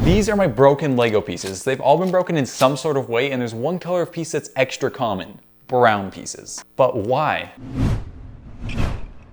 These are my broken Lego pieces. They've all been broken in some sort of way, and there's one color of piece that's extra common, brown pieces. But why?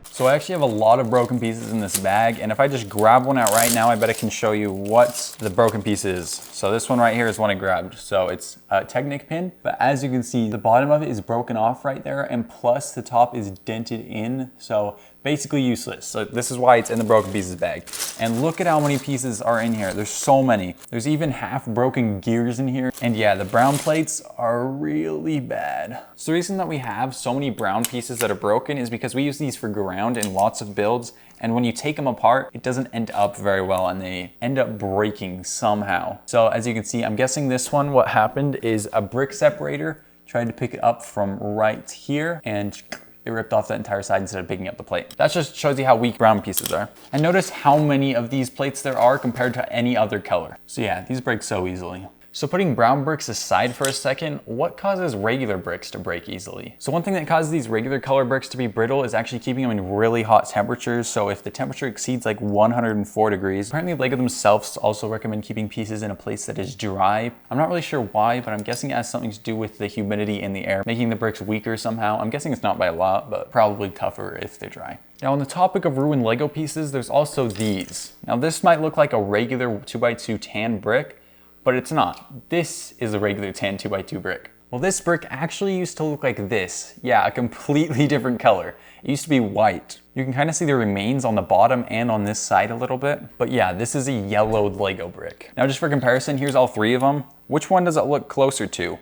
So I actually have a lot of broken pieces in this bag, and if I just grab one out right now, I bet I can show you what the broken piece is. So this one right here is one I grabbed. So it's a Technic pin, but as you can see, the bottom of it is broken off right there, and plus the top is dented in, so basically useless. So this is why it's in the broken pieces bag. And look at how many pieces are in here. There's so many. There's even half broken gears in here. And yeah, the brown plates are really bad. So the reason that we have so many brown pieces that are broken is because we use these for ground in lots of builds. And when you take them apart, it doesn't end up very well and they end up breaking somehow. So as you can see, I'm guessing this one, what happened is a brick separator tried to pick it up from right here and it ripped off that entire side instead of picking up the plate. That just shows you how weak brown pieces are. And notice how many of these plates there are compared to any other color. So yeah, these break so easily. So putting brown bricks aside for a second, what causes regular bricks to break easily? So one thing that causes these regular color bricks to be brittle is actually keeping them in really hot temperatures. So if the temperature exceeds like 104 degrees, apparently Lego themselves also recommend keeping pieces in a place that is dry. I'm not really sure why, but I'm guessing it has something to do with the humidity in the air, making the bricks weaker somehow. I'm guessing it's not by a lot, but probably tougher if they're dry. Now on the topic of ruined Lego pieces, there's also these. Now this might look like a regular 2x2 tan brick, but it's not. This is a regular tan 2x2 brick. Well, this brick actually used to look like this. Yeah, a completely different color. It used to be white. You can kind of see the remains on the bottom and on this side a little bit. But yeah, this is a yellowed Lego brick. Now just for comparison, here's all three of them. Which one does it look closer to?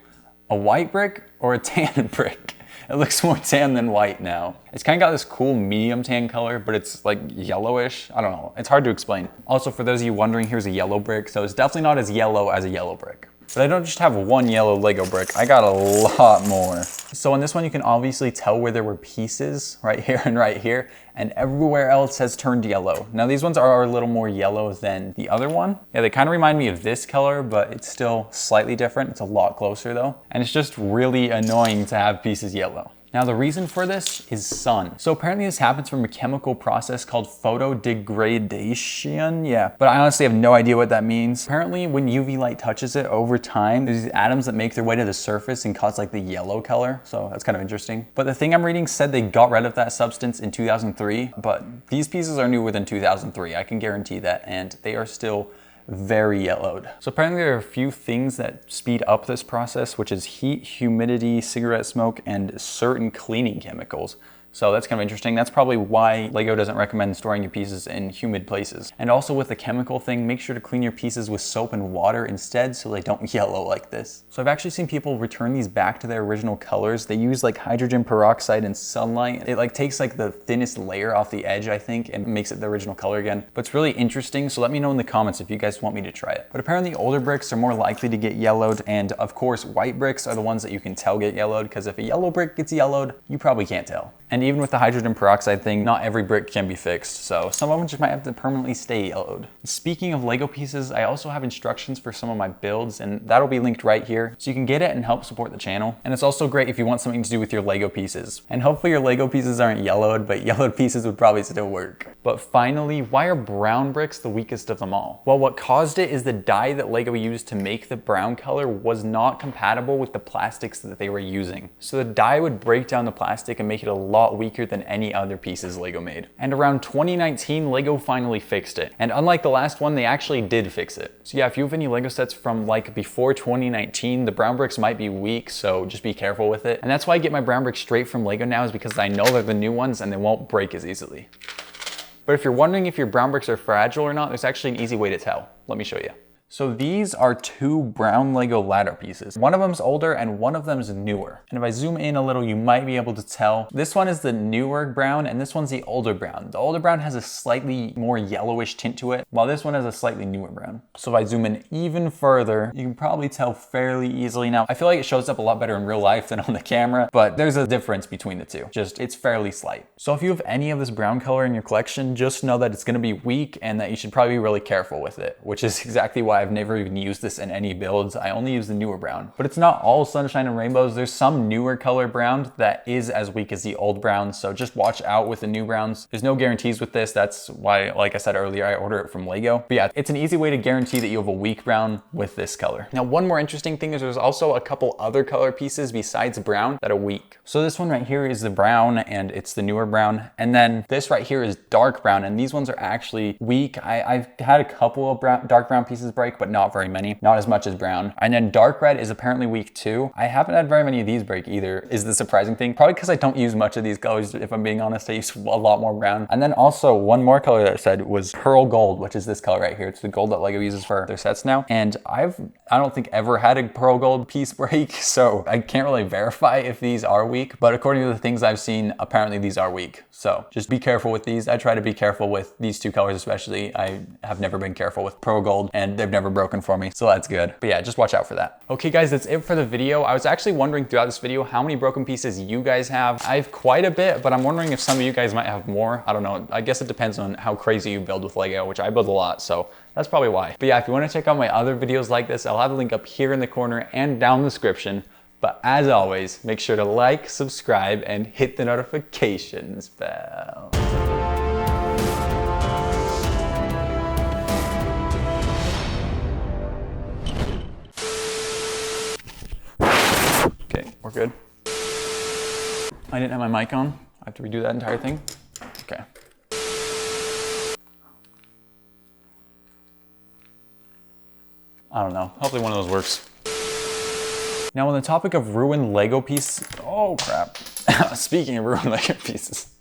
A white brick or a tan brick? It looks more tan than white now. It's kind of got this cool medium tan color, but it's like yellowish. I don't know, it's hard to explain. Also, for those of you wondering, here's a yellow brick. So it's definitely not as yellow as a yellow brick. But I don't just have one yellow Lego brick, I got a lot more. So on this one, you can obviously tell where there were pieces right here, and everywhere else has turned yellow. Now these ones are a little more yellow than the other one. Yeah, they kind of remind me of this color, but it's still slightly different. It's a lot closer though. And it's just really annoying to have pieces yellow. Now the reason for this is sun. So apparently this happens from a chemical process called photodegradation. Yeah, but I honestly have no idea what that means. Apparently when UV light touches it over time, there's these atoms that make their way to the surface and cause like the yellow color. So that's kind of interesting. But the thing I'm reading said they got rid of that substance in 2003, but these pieces are newer than 2003. I can guarantee that. And they are still very yellowed. So apparently there are a few things that speed up this process, which is heat, humidity, cigarette smoke, and certain cleaning chemicals. So that's kind of interesting. That's probably why Lego doesn't recommend storing your pieces in humid places. And also with the chemical thing, make sure to clean your pieces with soap and water instead so they don't yellow like this. So I've actually seen people return these back to their original colors. They use like hydrogen peroxide and sunlight. It like takes like the thinnest layer off the edge, I think, and makes it the original color again. But it's really interesting, so let me know in the comments if you guys want me to try it. But apparently older bricks are more likely to get yellowed, and of course white bricks are the ones that you can tell get yellowed, because if a yellow brick gets yellowed, you probably can't tell. And even with the hydrogen peroxide thing, not every brick can be fixed, so some of them just might have to permanently stay yellowed. Speaking of Lego pieces, I also have instructions for some of my builds, and that'll be linked right here, so you can get it and help support the channel. And it's also great if you want something to do with your Lego pieces. And hopefully your Lego pieces aren't yellowed, but yellowed pieces would probably still work. But finally, why are brown bricks the weakest of them all? Well, what caused it is the dye that Lego used to make the brown color was not compatible with the plastics that they were using. So the dye would break down the plastic and make it a lot weaker than any other pieces Lego made. And around 2019, Lego finally fixed it. And unlike the last one, they actually did fix it. So yeah, if you have any Lego sets from like before 2019, the brown bricks might be weak, so just be careful with it. And that's why I get my brown bricks straight from Lego now, is because I know they're the new ones and they won't break as easily. But if you're wondering if your brown bricks are fragile or not, there's actually an easy way to tell. Let me show you. So these are two brown Lego ladder pieces. One of them's older and one of them's newer. And if I zoom in a little, you might be able to tell. This one is the newer brown and this one's the older brown. The older brown has a slightly more yellowish tint to it, while this one has a slightly newer brown. So if I zoom in even further, you can probably tell fairly easily. Now, I feel like it shows up a lot better in real life than on the camera, but there's a difference between the two. Just, it's fairly slight. So if you have any of this brown color in your collection, just know that it's gonna be weak and that you should probably be really careful with it, which is exactly why I've never even used this in any builds. I only use the newer brown, but it's not all sunshine and rainbows. There's some newer color brown that is as weak as the old brown. So just watch out with the new browns. There's no guarantees with this. That's why, like I said earlier, I order it from Lego. But yeah, it's an easy way to guarantee that you have a weak brown with this color. Now, one more interesting thing is there's also a couple other color pieces besides brown that are weak. So this one right here is the brown, and it's the newer brown. And then this right here is dark brown, and these ones are actually weak. I've had a couple of dark brown pieces break, but not very many, not as much as brown. And then dark red is apparently weak too. I haven't had very many of these break either, is the surprising thing. Probably because I don't use much of these colors, if I'm being honest. I use a lot more brown. And then also one more color that I said was pearl gold, which is this color right here. It's the gold that Lego uses for their sets now. And I don't think ever had a pearl gold piece break, so I can't really verify if these are weak, but according to the things I've seen, apparently these are weak. So just be careful with these. I try to be careful with these two colors especially. I have never been careful with pearl gold, and they've never broken for me, so that's good. But yeah, just watch out for that. Okay guys, that's it for the video. I was actually wondering throughout this video how many broken pieces you guys have. I have quite a bit, but I'm wondering if some of you guys might have more. I don't know. I guess it depends on how crazy you build with Lego, which I build a lot, so that's probably why. But yeah, if you want to check out my other videos like this, I'll have a link up here in the corner and down in the description. But as always, make sure to like, subscribe, and hit the notifications bell. Okay, we're good. I didn't have my mic on. I have to redo that entire thing. Okay. I don't know. Hopefully one of those works. Now on the topic of ruined Lego pieces, oh crap. Speaking of ruined Lego pieces,